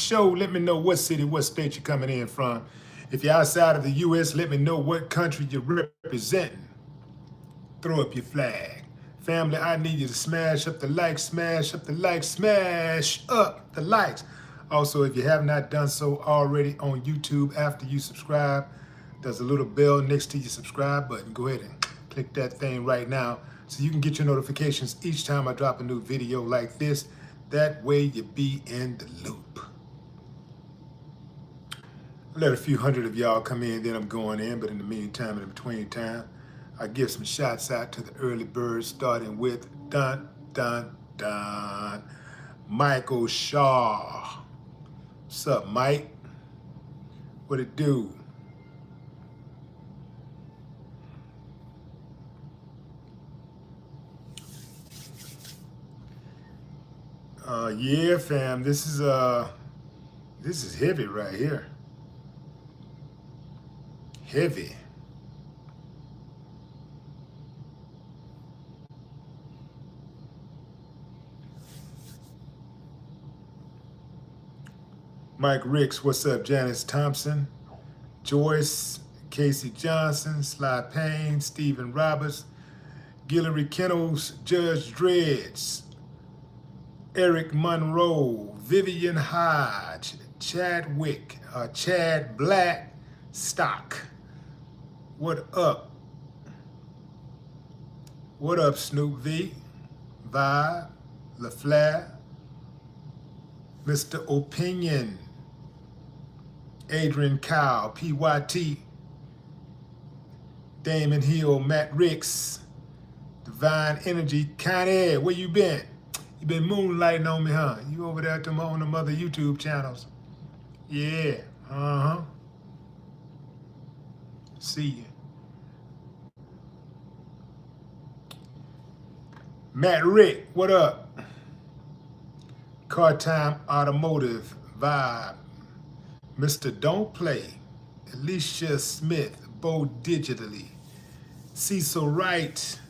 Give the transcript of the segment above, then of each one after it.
show, let me know what city, what state you're coming in from. If you're outside of the U.S., let me know what country you're representing. Throw up your flag. Family, I need you to smash up the like, smash up the like, smash up the likes. Also, if you have not done so already on YouTube, after you subscribe, there's a little bell next to your subscribe button. Go ahead and click that thing right now so you can get your notifications each time I drop a new video like this. That way you be in the loop. Let a few hundred of y'all come in, then I'm going in, but in the meantime, in between time, I give some shots out to the early birds, starting with dun, dun, dun, Michael Shaw. What's up, Mike? What it do? Yeah, fam, this is heavy right here. Heavy. Mike Ricks, what's up? Janice Thompson, Joyce, Casey Johnson, Sly Payne, Stephen Roberts, Guillory Kennels, Judge Dreads, Eric Monroe, Vivian Hodge, Chad Black Stock. What up? What up, Snoop V, Vibe, LaFleur, Mr. Opinion, Adrian Cow, PYT, Damon Hill, Matt Ricks, Divine Energy, Connie, where you been? You been moonlighting on me, huh? You over there on them other YouTube channels. Yeah, See you. Matt Rick, what up? Car Time Automotive, Vibe, Mr. Don't Play, Alicia Smith, Bo Digitally, Cecil Wright,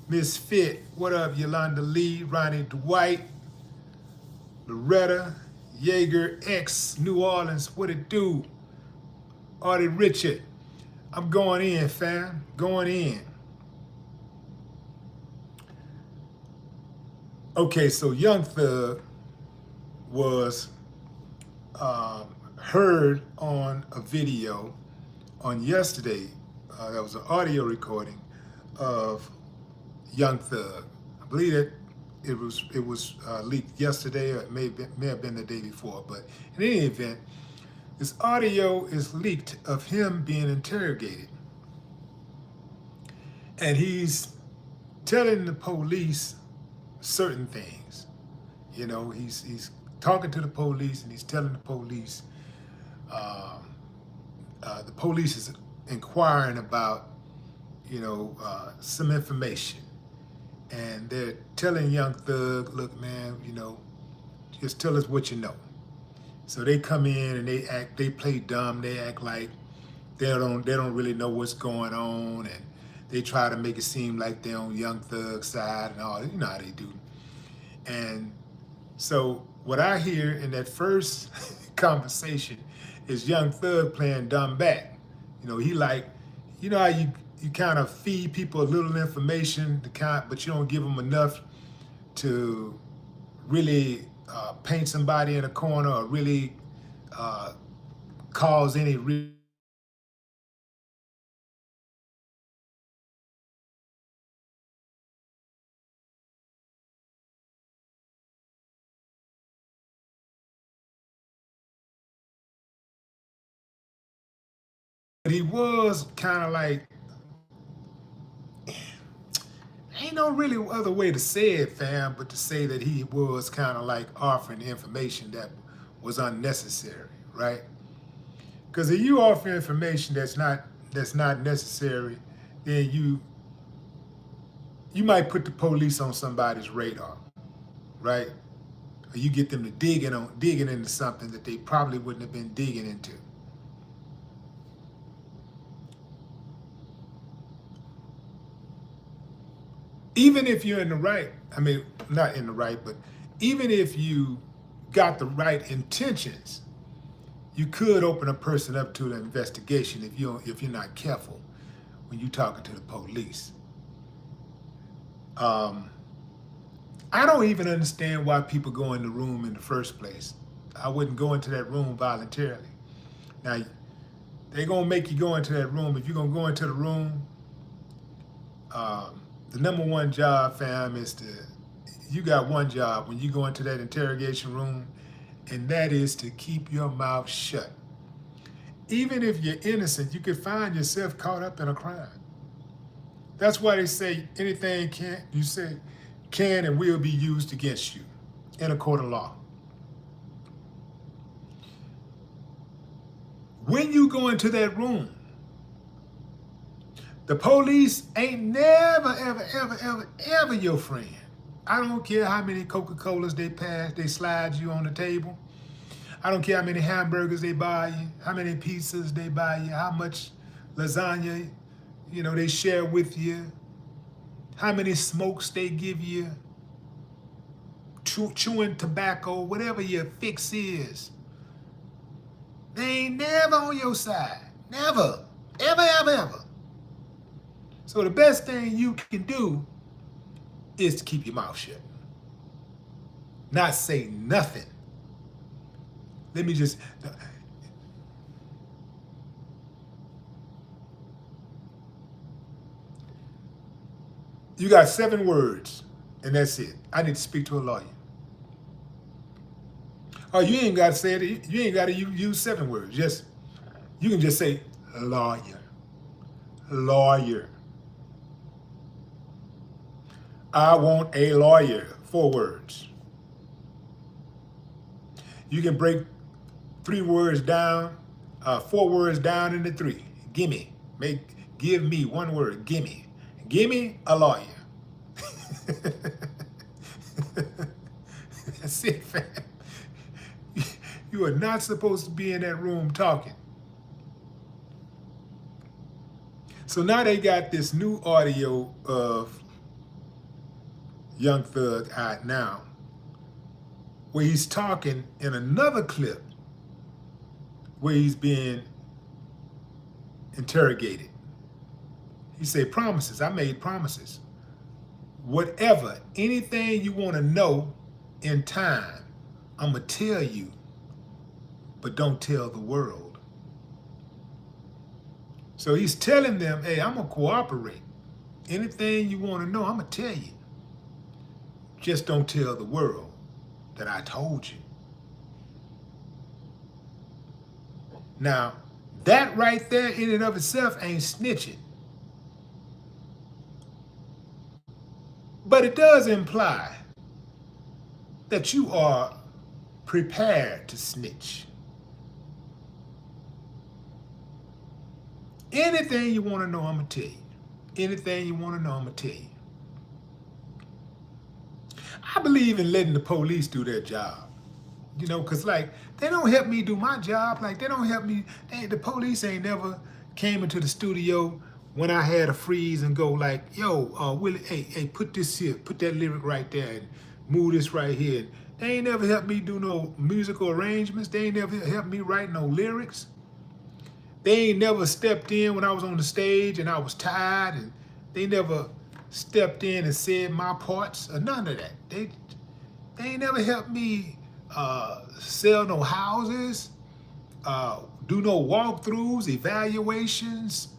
Miss Fit, what up? Yolanda Lee, Ronnie Dwight, Loretta, Jaeger X, New Orleans, what it do? Artie Richard, I'm going in, fam, going in. Okay, so Young Thug was heard on a video on yesterday. That was an audio recording of Young Thug. I believe that it was leaked yesterday, or it may have been the day before. But in any event, this audio is leaked of him being interrogated, and he's telling the police certain things. You know, he's talking to the police, and he's telling the police. The police is inquiring about, some information, and they're telling Young Thug, "Look, man, just tell us what you know." So they come in and they play dumb. They act like they don't really know what's going on, and they try to make it seem like they're on Young Thug's side and all. You know how they do. And so what I hear in that first conversation is Young Thug playing dumb back. He like, how you kind of feed people a little information, but you don't give them enough to really paint somebody in a corner or really cause any But he was kind of like, ain't no really other way to say it, fam, but to say that he was kind of like offering information that was unnecessary, right? Because if you offer information that's not necessary, then you might put the police on somebody's radar, right? Or you get them to digging into something that they probably wouldn't have been digging into. Even if you're in the right, I mean, not in the right, but even if you got the right intentions, you could open a person up to an investigation if you're not careful when you're talking to the police. I don't even understand why people go in the room in the first place. I wouldn't go into that room voluntarily. Now, they're gonna make you go into that room. If you're gonna go into the room, the number one job, fam, is you got one job when you go into that interrogation room, and that is to keep your mouth shut. Even if you're innocent, you could find yourself caught up in a crime. That's why they say anything can and will be used against you in a court of law. When you go into that room, the police ain't never, ever, ever, ever, ever your friend. I don't care how many Coca-Colas they slide you on the table. I don't care how many hamburgers they buy you, how many pizzas they buy you, how much lasagna, they share with you, how many smokes they give you, chewing tobacco, whatever your fix is. They ain't never on your side. Never. Ever, ever, ever. So the best thing you can do is to keep your mouth shut. Not say nothing. Let me just... You got 7 words, and that's it. I need to speak to a lawyer. Oh, you ain't got to say it. You ain't got to use 7 words. You can just say lawyer. Lawyer. I want a lawyer. 4 words. You can break 3 words down, 4 words down into 3. Gimme. Give me 1 word. Gimme. Gimme a lawyer. That's it, fam. You are not supposed to be in that room talking. So now they got this new audio of Young Thug out now, where he's talking in another clip where he's being interrogated. He said, promises, I made promises. Whatever, anything you want to know in time, I'm going to tell you, but don't tell the world. So he's telling them, hey, I'm going to cooperate. Anything you want to know, I'm going to tell you. Just don't tell the world that I told you. Now, that right there in and of itself ain't snitching. But it does imply that you are prepared to snitch. Anything you want to know, I'm going to tell you. Anything you want to know, I'm going to tell you. I believe in letting the police do their job. Because they don't help me do my job. They don't help me. The police ain't never came into the studio when I had a freeze and go yo, Willie, hey, put this here, put that lyric right there and move this right here. They ain't never helped me do no musical arrangements. They ain't never helped me write no lyrics. They ain't never stepped in when I was on the stage and I was tired, and they never stepped in and said my parts or none of that. They ain't never helped me sell no houses, do no walkthroughs, evaluations.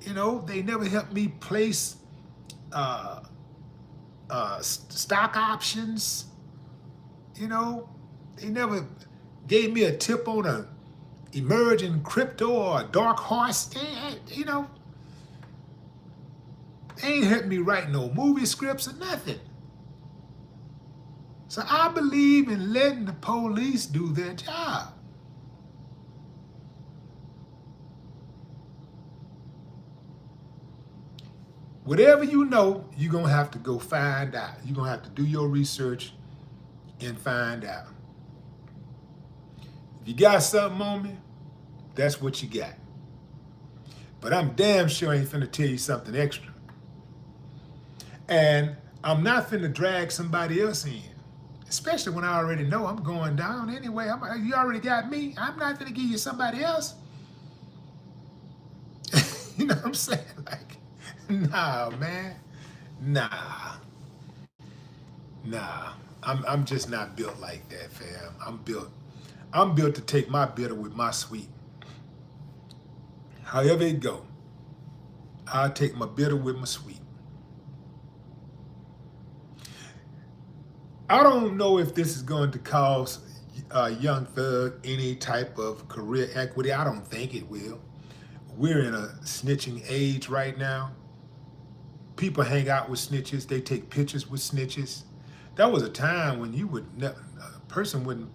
They never helped me place stock options. They never gave me a tip on a emerging crypto or a dark horse. They ain't helped me write no movie scripts or nothing. So I believe in letting the police do their job. Whatever you know, you're going to have to go find out. You're going to have to do your research and find out. If you got something on me, that's what you got. But I'm damn sure ain't finna tell you something extra. And I'm not finna drag somebody else in. Especially when I already know I'm going down anyway. You already got me. I'm not going to give you somebody else. You know what I'm saying? Like, nah, man. Nah. Nah. I'm just not built like that, fam. I'm built to take my bitter with my sweet. However it go, I'll take my bitter with my sweet. I don't know if this is going to cause Young Thug any type of career equity. I don't think it will. We're in a snitching age right now. People hang out with snitches. They take pictures with snitches. That was a time when you would a person wouldn't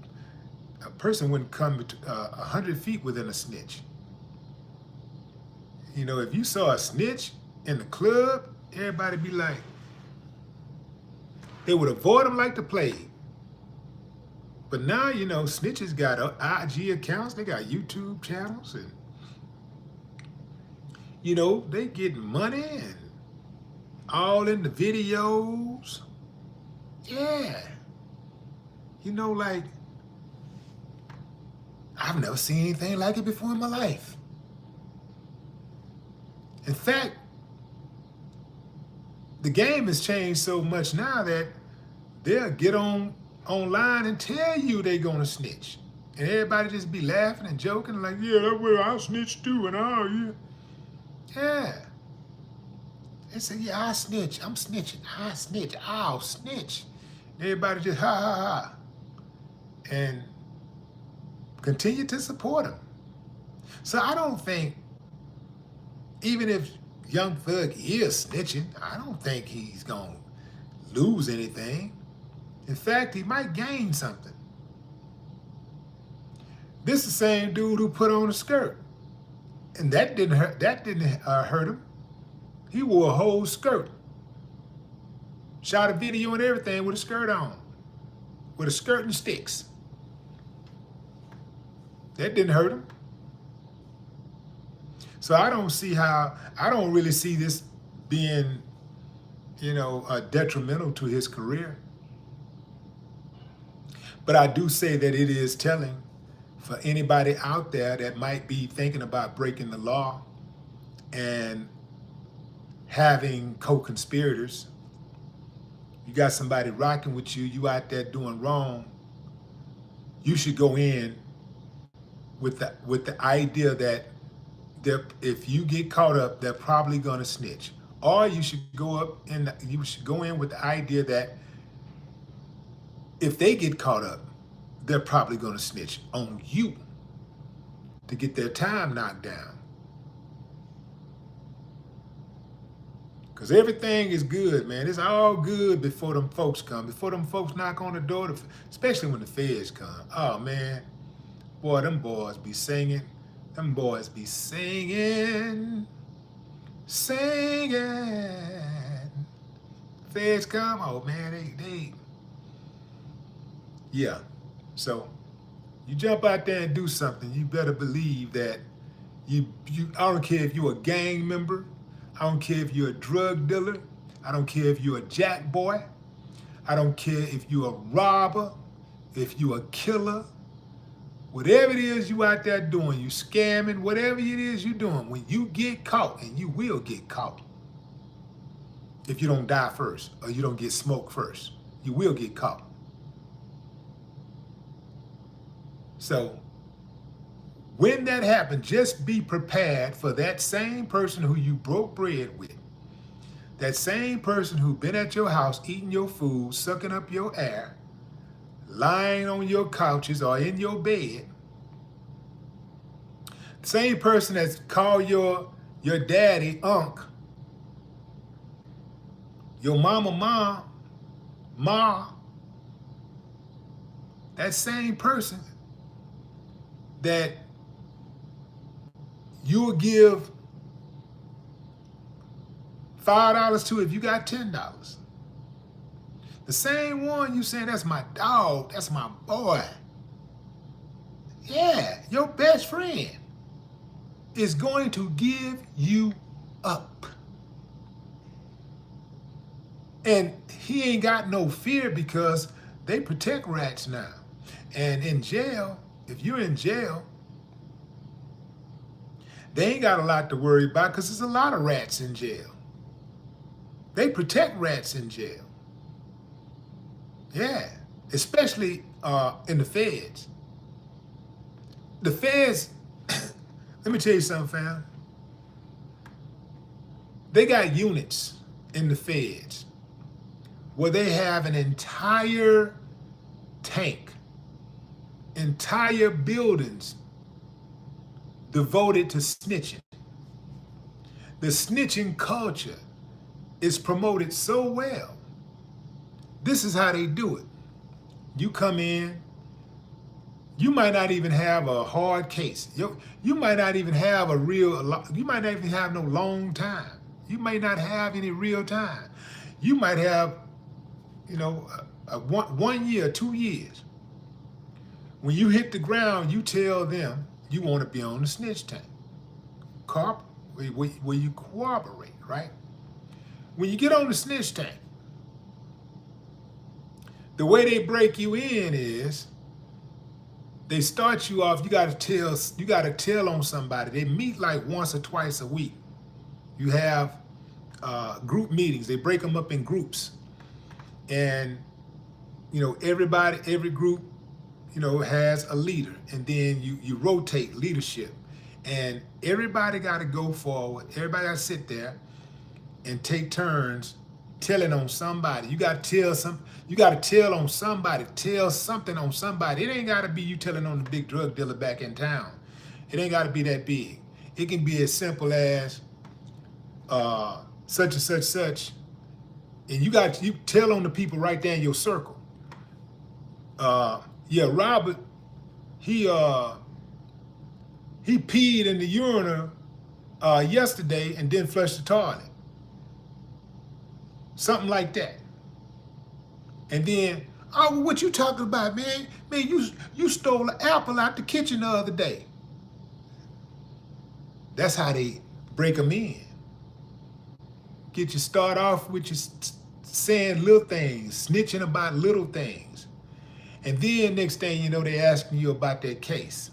come 100 feet within a snitch. You know, if you saw a snitch in the club, everybody be like, they would avoid them like the plague. But now, you know, snitches got IG accounts, they got YouTube channels, and, you know, they getting money and all in the videos. Yeah. You know, like, I've never seen anything like it before in my life. In fact, the game has changed so much now that they'll get online and tell you they're gonna snitch. And everybody just be laughing and joking like, yeah, that's where I'll snitch too, and yeah. Yeah. They say, yeah, I'll snitch. I'm snitching. I'll snitch. I'll snitch. And everybody just ha ha ha. And continue to support them. So I don't think, even if Young Thug is snitching, I don't think he's gonna lose anything. In fact, he might gain something. This is the same dude who put on a skirt, and that didn't hurt him. He wore a whole skirt. Shot a video and everything with a skirt on, with a skirt and sticks. That didn't hurt him. So I don't really see this being, you know, detrimental to his career. But I do say that it is telling for anybody out there that might be thinking about breaking the law and having co-conspirators. You got somebody rocking with you, you out there doing wrong. You should go in with the idea that if you get caught up, they're probably gonna snitch. Or you should go in with the idea that if they get caught up, they're probably gonna snitch on you to get their time knocked down. Because everything is good, man. It's all good before them folks come, before them folks knock on the door, especially when the feds come. Oh, man. Boy, them boys be singing. Them boys be singing. Feds come, oh, man, they. Yeah. So, you jump out there and do something, you better believe that I don't care if you're a gang member, I don't care if you're a drug dealer, I don't care if you're a jack boy, I don't care if you're a robber, if you're a killer, whatever it is you out there doing, you scamming, whatever it is you're doing, when you get caught, and you will get caught, if you don't die first, or you don't get smoked first, you will get caught. So, when that happens, just be prepared for that same person who you broke bread with, that same person who been at your house eating your food, sucking up your air, lying on your couches or in your bed, the same person that's called your daddy Unc, your mama Ma, that same person that you'll give $5 to if you got $10. The same one you saying, that's my dog, that's my boy. Yeah, your best friend is going to give you up. And he ain't got no fear because They protect rats now. And in jail, if you're in jail, they ain't got a lot to worry about because there's a lot of rats in jail. They protect rats in jail. Yeah, especially in the feds. The feds, let me tell you something, fam. They got units in the feds where they have an entire tank, entire buildings devoted to snitching. The snitching culture is promoted so well. This is how they do it. You come in, you might not even have a hard case. You might not even have you might not even have no long time. You might not have any real time. You might have, one year, 2 years. When you hit the ground, you tell them you want to be on the snitch tank. Where you cooperate, right? When you get on the snitch tank, the way they break you in is they start you off, you gotta tell on somebody. They meet like once or twice a week. You have group meetings. They break them up in groups. And, every group, has a leader. And then you rotate leadership. And everybody got to go forward. Everybody got to sit there and take turns telling on somebody. You got to tell on somebody. Tell something on somebody. It ain't got to be you telling on the big drug dealer back in town. It ain't got to be that big. It can be as simple as such and such. And you tell on the people right there in your circle. Robert, he peed in the urinal yesterday and didn't flush the toilet. Something like that. And then, what you talking about, man? Man, you stole an apple out the kitchen the other day. That's how they break them in. Get you start off with you saying little things, snitching about little things. And then next thing you know, they asking you about that case.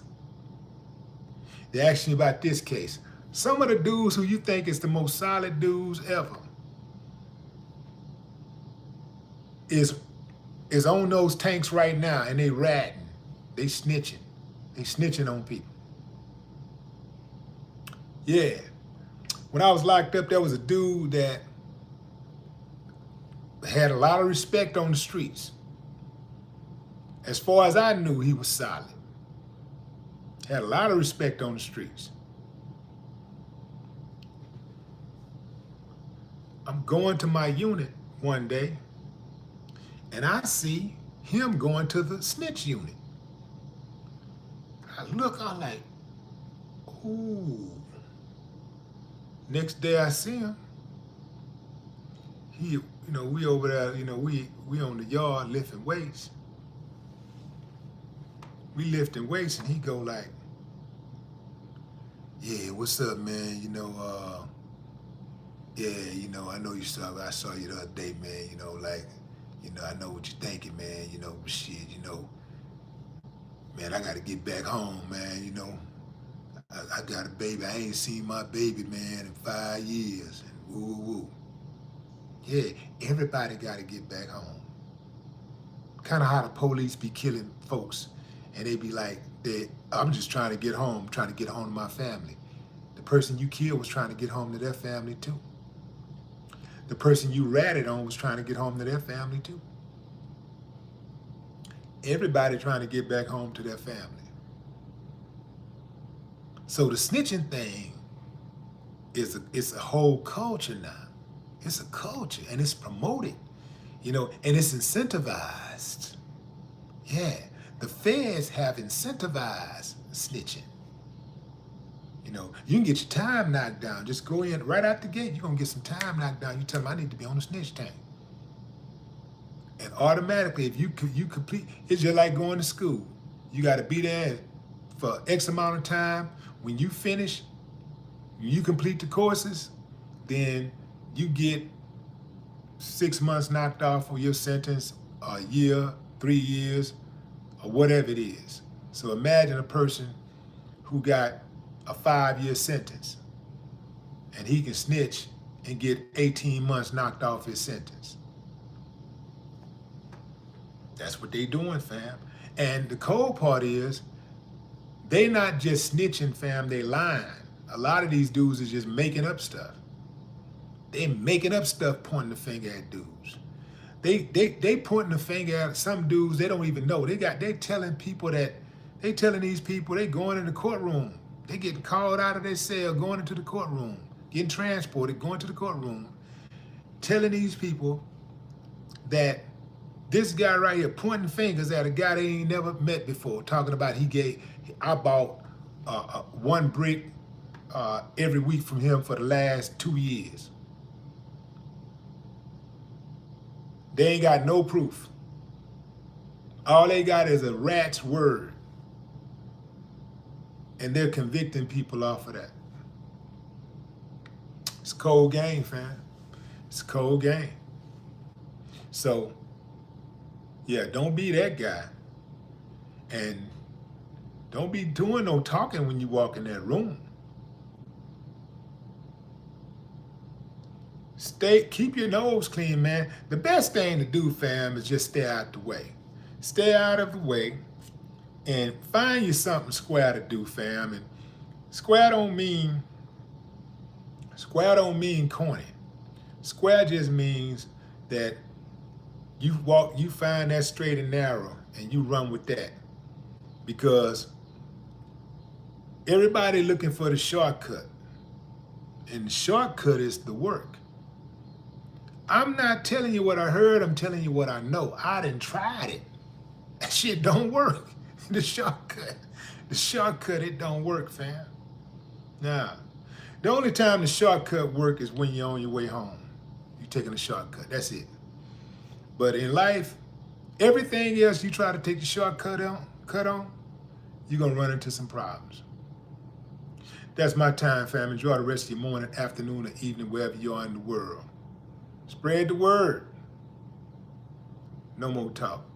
They asking you about this case. Some of the dudes who you think is the most solid dudes ever is on those tanks right now, and they ratting. They snitching. They snitching on people. Yeah. When I was locked up, there was a dude that had a lot of respect on the streets. As far as I knew, he was solid. Had a lot of respect on the streets. I'm going to my unit one day, and I see him going to the snitch unit. I'm like, ooh. Next day I see him. We over there, we on the yard lifting weights. We lifting weights, and he go like, yeah, what's up, man? I know I saw you the other day, man. I know what you're thinking, man. Man, I gotta get back home, man. I got a baby. I ain't seen my baby, man, in 5 years. And woo. Yeah, everybody gotta get back home. Kind of how the police be killing folks. And they be like, I'm just trying to get home, trying to get home to my family. The person you killed was trying to get home to their family too. The person you ratted on was trying to get home to their family too. Everybody trying to get back home to their family. So the snitching thing it's a whole culture now. It's a culture, and it's promoted, and it's incentivized. Yeah. The feds have incentivized snitching. You can get your time knocked down. Just go in right out the gate. You're going to get some time knocked down. You tell them, I need to be on the snitch tank. And automatically, if you complete, it's just like going to school. You got to be there for X amount of time. When you finish, you complete the courses, then you get 6 months knocked off for your sentence, a year, 3 years, or whatever it is. So imagine a person who got a 5-year sentence and he can snitch and get 18 months knocked off his sentence. That's what they doing, fam. And the cold part is, they not just snitching, fam, they lying. A lot of these dudes is just making up stuff. They making up stuff, pointing the finger at dudes. They pointing the finger at some dudes they don't even know. They telling these people they going in the courtroom. They getting called out of their cell, going into the courtroom, getting transported, going to the courtroom, telling these people that this guy right here pointing fingers at a guy they ain't never met before, talking about I bought 1 brick every week from him for the last 2 years. They ain't got no proof. All they got is a rat's word. And they're convicting people off of that. It's a cold game, fam. It's a cold game. So, yeah, don't be that guy. And don't be doing no talking when you walk in that room. Keep your nose clean, man. The best thing to do, fam, is just stay out the way. Stay out of the way and find you something square to do, fam. And square don't mean corny. Square just means that you find that straight and narrow and you run with that. Because everybody looking for the shortcut. And the shortcut is the work. I'm not telling you what I heard, I'm telling you what I know. I done tried it. That shit don't work. The shortcut, it don't work, fam. Nah. The only time the shortcut work is when you're on your way home. You're taking a shortcut, that's it. But in life, everything else you try to take the shortcut on, you're gonna run into some problems. That's my time, fam. Enjoy the rest of your morning, afternoon, or evening, wherever you are in the world. Spread the word. No more talk.